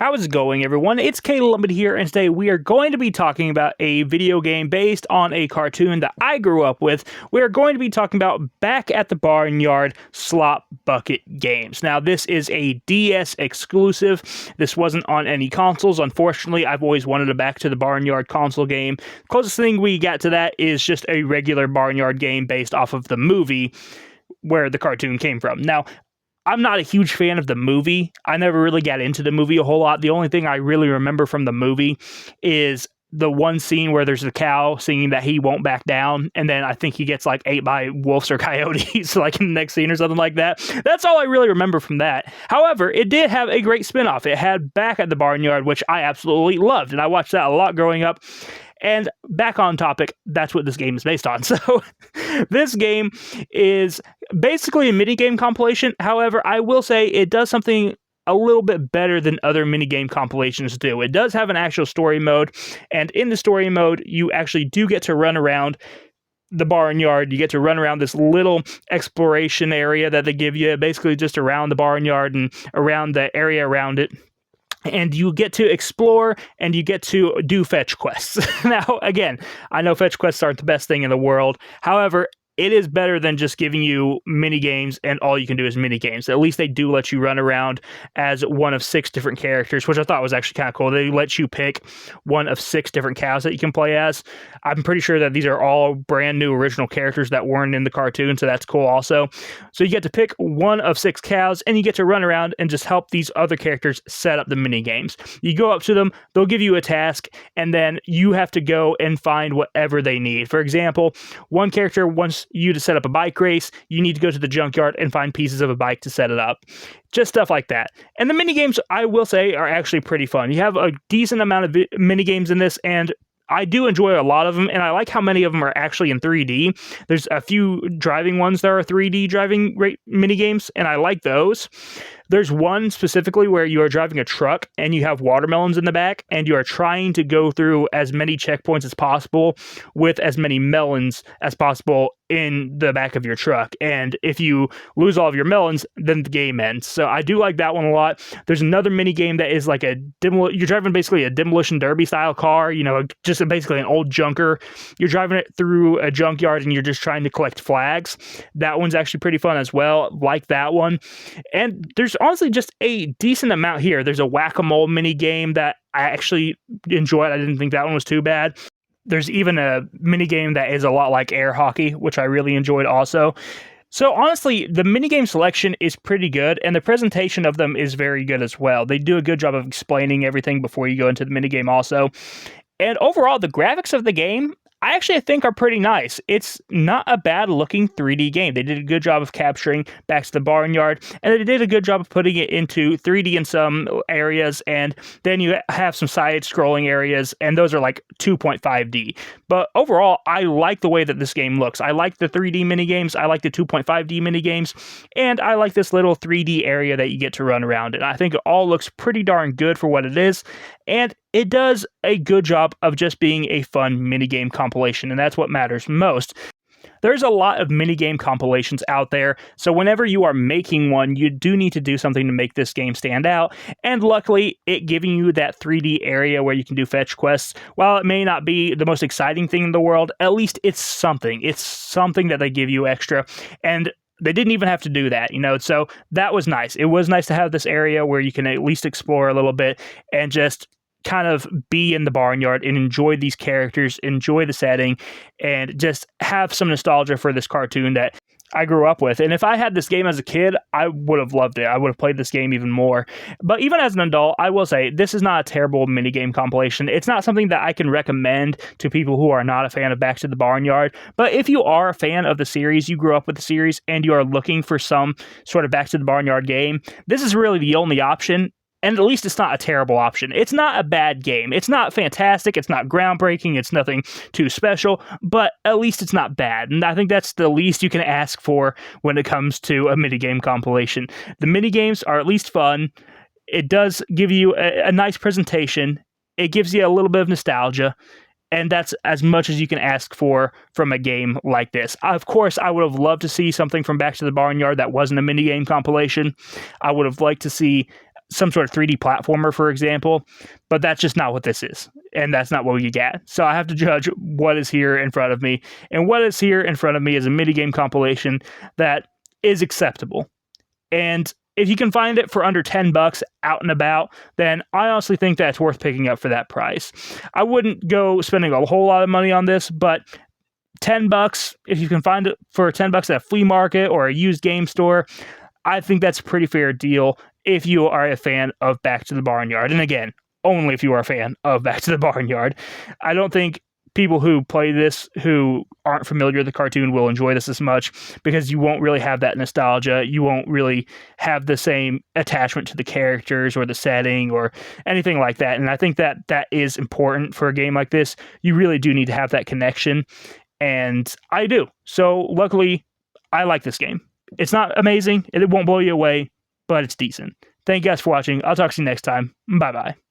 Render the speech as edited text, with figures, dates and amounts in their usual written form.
How's it going, everyone? It's Caleb here, and today we are going to be talking about a video game based on a cartoon that I grew up with. We are going to be talking about Back at the Barnyard Slop Bucket games. Now, this is a DS exclusive. This wasn't on any consoles. Unfortunately, I've always wanted a Back to the Barnyard console game. Closest thing we got to that is just a regular Barnyard game based off of the movie where the cartoon came from. Now, I'm not a huge fan of the movie. I never really got into the movie a whole lot. The only thing I really remember from the movie is the one scene where there's a cow singing that he won't back down, and then I think he gets like ate by wolves or coyotes like in the next scene or something like that. That's all I really remember from that. However, it did have a great spinoff. It had Back at the Barnyard, which I absolutely loved, and I watched that a lot growing up. And back on topic, that's what this game is based on. So this game is basically a minigame compilation. However, I will say it does something a little bit better than other minigame compilations do. It does have an actual story mode, and in the story mode, you actually do get to run around the barnyard. You get to run around this little exploration area that they give you, basically just around the barnyard and around the area around it. And you get to explore, and you get to do fetch quests. Now, again, I know fetch quests aren't the best thing in the world. However, it is better than just giving you mini games and all you can do is mini games. At least they do let you run around as one of 6 different characters, which I thought was actually kind of cool. They let you pick one of 6 different cows that you can play as. I'm pretty sure that these are all brand new original characters that weren't in the cartoon, so that's cool also. So you get to pick one of 6 cows, and you get to run around and just help these other characters set up the mini games. You go up to them, they'll give you a task, and then you have to go and find whatever they need. For example, one character wants you to set up a bike race. You need to go to the junkyard and find pieces of a bike to set it up. Just stuff like that. And the mini games, I will say, are actually pretty fun. You have a decent amount of mini games in this, and I do enjoy a lot of them, and I like how many of them are actually in 3D. There's a few driving ones that are 3D driving mini games, and I like those. There's one specifically where you are driving a truck and you have watermelons in the back, and you are trying to go through as many checkpoints as possible with as many melons as possible in the back of your truck. And if you lose all of your melons, then the game ends. So I do like that one a lot. There's another mini game that is like you're driving basically a demolition derby style car, just basically an old junker. You're driving it through a junkyard and you're just trying to collect flags. That one's actually pretty fun as well. Like that one. And there's honestly just a decent amount here. There's a whack-a-mole mini game that I actually enjoyed. I didn't think that one was too bad. There's even a mini game that is a lot like air hockey, which I really enjoyed also. So honestly, the minigame selection is pretty good, and the presentation of them is very good as well. They do a good job of explaining everything before you go into the minigame also. And overall, the graphics of the game, I actually think are pretty nice. It's not a bad looking 3D game. They did a good job of capturing Back to the Barnyard, and they did a good job of putting it into 3D in some areas, and then you have some side scrolling areas, and those are like 2.5D. But overall, I like the way that this game looks. I like the 3D minigames, I like the 2.5D minigames, and I like this little 3D area that you get to run around. And I think it all looks pretty darn good for what it is, and it does a good job of just being a fun minigame compilation, and that's what matters most. There's a lot of minigame compilations out there, so whenever you are making one, you do need to do something to make this game stand out, and luckily, it giving you that 3D area where you can do fetch quests, while it may not be the most exciting thing in the world, at least it's something. It's something that they give you extra, and they didn't even have to do that, so that was nice. It was nice to have this area where you can at least explore a little bit and just kind of be in the barnyard and enjoy these characters, enjoy the setting, and just have some nostalgia for this cartoon that I grew up with. And if I had this game as a kid, I would have loved it. I would have played this game even more. But even as an adult, I will say this is not a terrible minigame compilation. It's not something that I can recommend to people who are not a fan of Back to the Barnyard. But if you are a fan of the series, you grew up with the series, and you are looking for some sort of Back to the Barnyard game, this is really the only option. And at least it's not a terrible option. It's not a bad game. It's not fantastic. It's not groundbreaking. It's nothing too special. But at least it's not bad. And I think that's the least you can ask for when it comes to a minigame compilation. The minigames are at least fun. It does give you a nice presentation. It gives you a little bit of nostalgia. And that's as much as you can ask for from a game like this. Of course, I would have loved to see something from Back to the Barnyard that wasn't a minigame compilation. I would have liked to see some sort of 3D platformer, for example, but that's just not what this is. And that's not what you get. So I have to judge what is here in front of me. And what is here in front of me is a minigame compilation that is acceptable. And if you can find it for under $10 out and about, then I honestly think that's worth picking up for that price. I wouldn't go spending a whole lot of money on this, but $10, if you can find it for $10 at a flea market or a used game store, I think that's a pretty fair deal if you are a fan of Back to the Barnyard. And again, only if you are a fan of Back to the Barnyard. I don't think people who play this who aren't familiar with the cartoon will enjoy this as much, because you won't really have that nostalgia. You won't really have the same attachment to the characters or the setting or anything like that. And I think that that is important for a game like this. You really do need to have that connection. And I do. So luckily, I like this game. It's not amazing. It won't blow you away, but it's decent. Thank you guys for watching. I'll talk to you next time. Bye-bye.